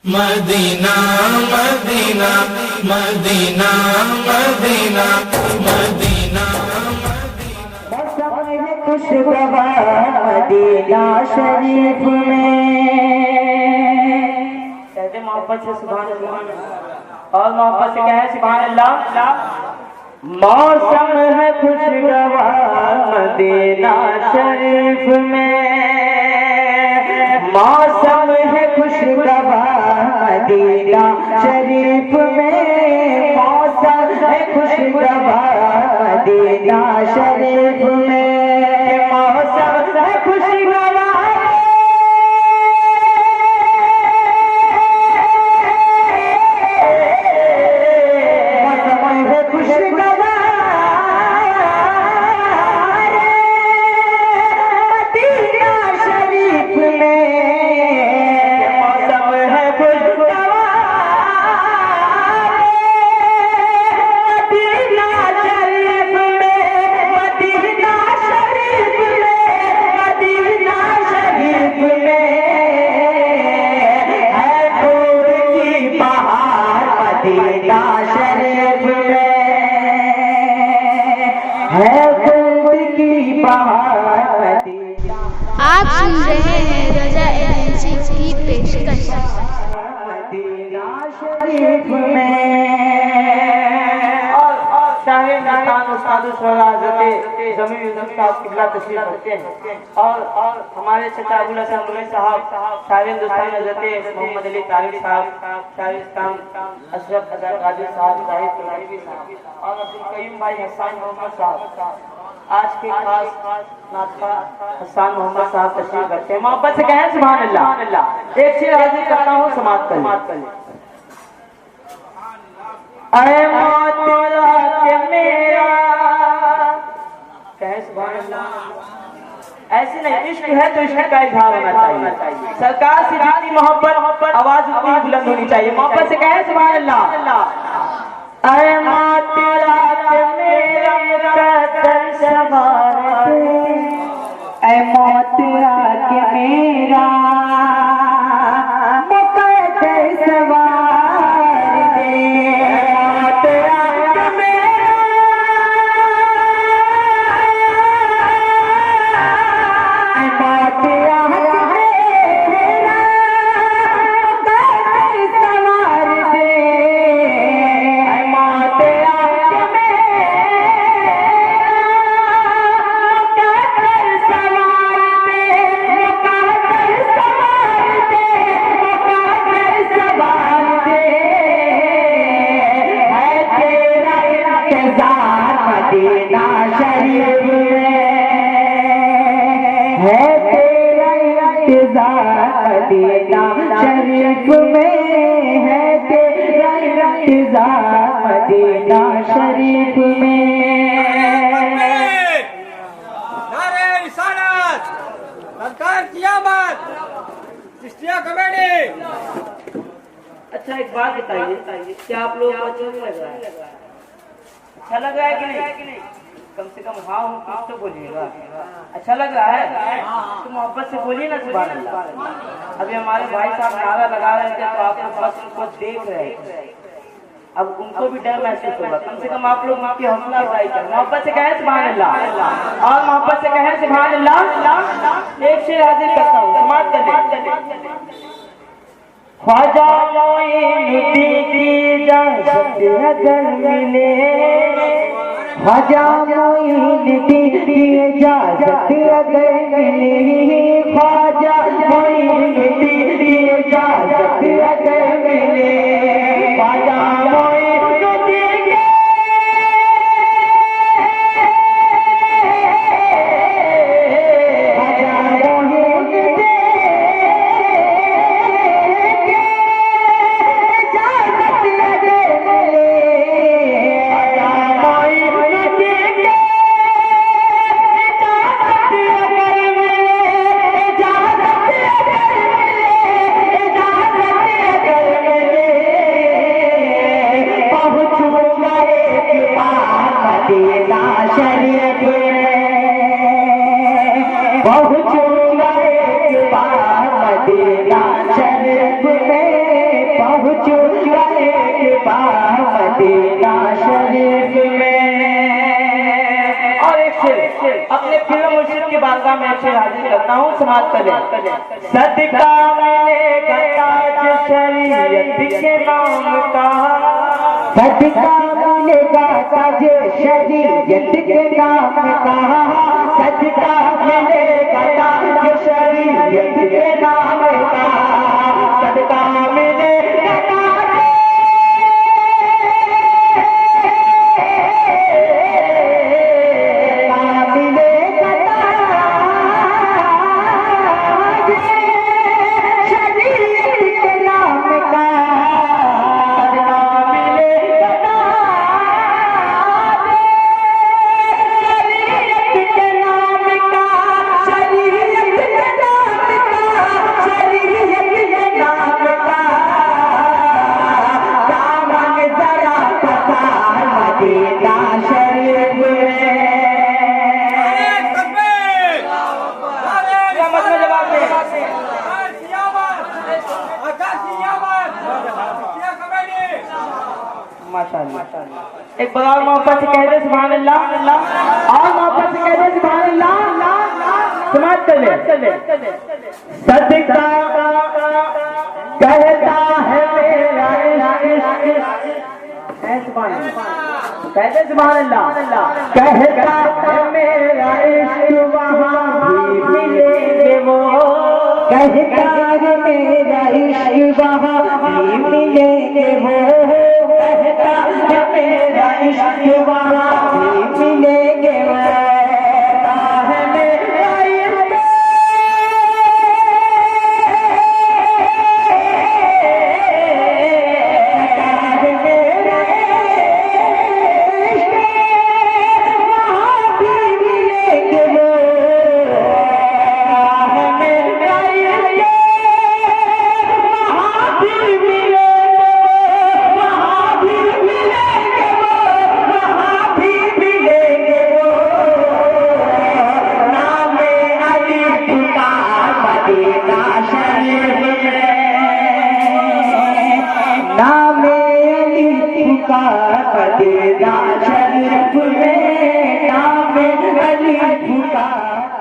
Medina Medina Medina Medina Medina खुशगवार Medina शरीफ में कहते मोहब्बत से सुभान अल्लाह और मोहब्बत से कहे सुभान अल्लाह। मौसम है खुशगवार मदीना शरीफ में, मौसम है खुशगवार मदीना शरीफ में, मौसम है खुशगवार मदीना शरीफ में, मौसम है खुशगवार आप सुन रहे हैं रजा एजेंसी की पेशकश। और हमारे चचा अबुल हसन मुल्ला साहब, सारे हिंदुस्तान हज़रत मोहम्मद अली तारिक साहब, शाहिद इस्लाम अशरफ कादिर साहब, शाहिद कुरैशी साहब और अब्दुल कयूम भाई हसन मोहम्मद साहब, आज के खास नातखा हसन मोहम्मद साहब तशरीफ रखते हैं। मोहब्बत से कहें सुभान अल्लाह। एक शेर हाजिर करता हूँ, समाप्त कर अरे मौत के मेरा कहें सुभान अल्लाह। ऐसे नहीं, इश्क है तो इश्क का इजहार होना चाहिए। सरकार से जितनी मोहब्बत आवाज उतनी बुलंद होनी चाहिए। मोहब्बत से कहें सुभान अल्लाह। अरे मौत के मेरा कदर सवार दे, ऐ मौत आके मेरा मुकद्दर सवार दे, मौत आके मेरा ऐ मौत आके मेरा मुकद्दर सवार दे, ऐ मौत आके मदीना शरीफ में है, तेरा इंतजार मदीना शरीफ में है, तेरा इंतजार मदीना शरीफ में। नारे रिसालत, सरकार क़यामत, चिश्तिया कमेटी। अच्छा एक बात बताइए, क्या आप लोग को अच्छा लग रहा है? अच्छा लग रहा है कि नहीं? कम से कम हाँ हूँ कुछ तो बोलिएगा। अच्छा लग रहा है तो मोहब्बत से बोलिए ना सुभान अल्लाह। अभी हमारे भाई साहब नारा लगा रहे थे तो आप लोग बस उनको देख रहे थे, अब उनको भी डर महसूस होगा। कम से कम आप लोग उनकी हौसला अफजाई करें। मोहब्बत से कहें सुभान अल्लाह और मोहब्बत से कहें सुभान अल्लाह। एक शेर हाजिर करता हूँ, समाप्त कर दे। ख्वाजा मोइनुद्दीन की इजाज़त अगर मिले, ख्वाजा मोइनुद्दीन की इजाज़त अगर मिले, ख्वाजा मोइनुद्दीन की इजाज़त अगर मिले, ख्वाजा मोइनुद्दीन की मदीना शरीफ में। और एक शेर अपने फिल्म मुर्शिद की बारगाह में शेर हाजिर करता हूँ, समाप्त करें। सदका मिलेगा ताज शरीयत के नाम का, सदका मिलेगा ताज शरीयत के नाम का, सदका मिलेगा ताज शरीयत के नाम का, सदका मिलेगा माशाअल्लाह। एक बार मोहब्बत से कह दे सुभान अल्लाह, और मोहब्बत से कह दे सुभान अल्लाह। समाप्त कर ले। सदका कहता है मेरा इश्क, सुभान अल्लाह, कह दे सुभान अल्लाह। कहता है मेरा इश्क वहाँ भी मिलेंगे वो, कहता है मेरा इश्क वहाँ भी मिलेंगे वो, मेरा इश्क वहाँ भी मिलेंगे वो, है मेरा इश्क, मेरा इश्क वहाँ भी मिलेंगे वो, है मेरा इश्क वहाँ भी मिलेंगे, वहाँ भी मिलेंगे, वहाँ भी मिलेंगे वो, नामे अली पुकार मदीना शरीफ में, नामे अली पुकार मदीना शरीफ में, नामे अली पुकार।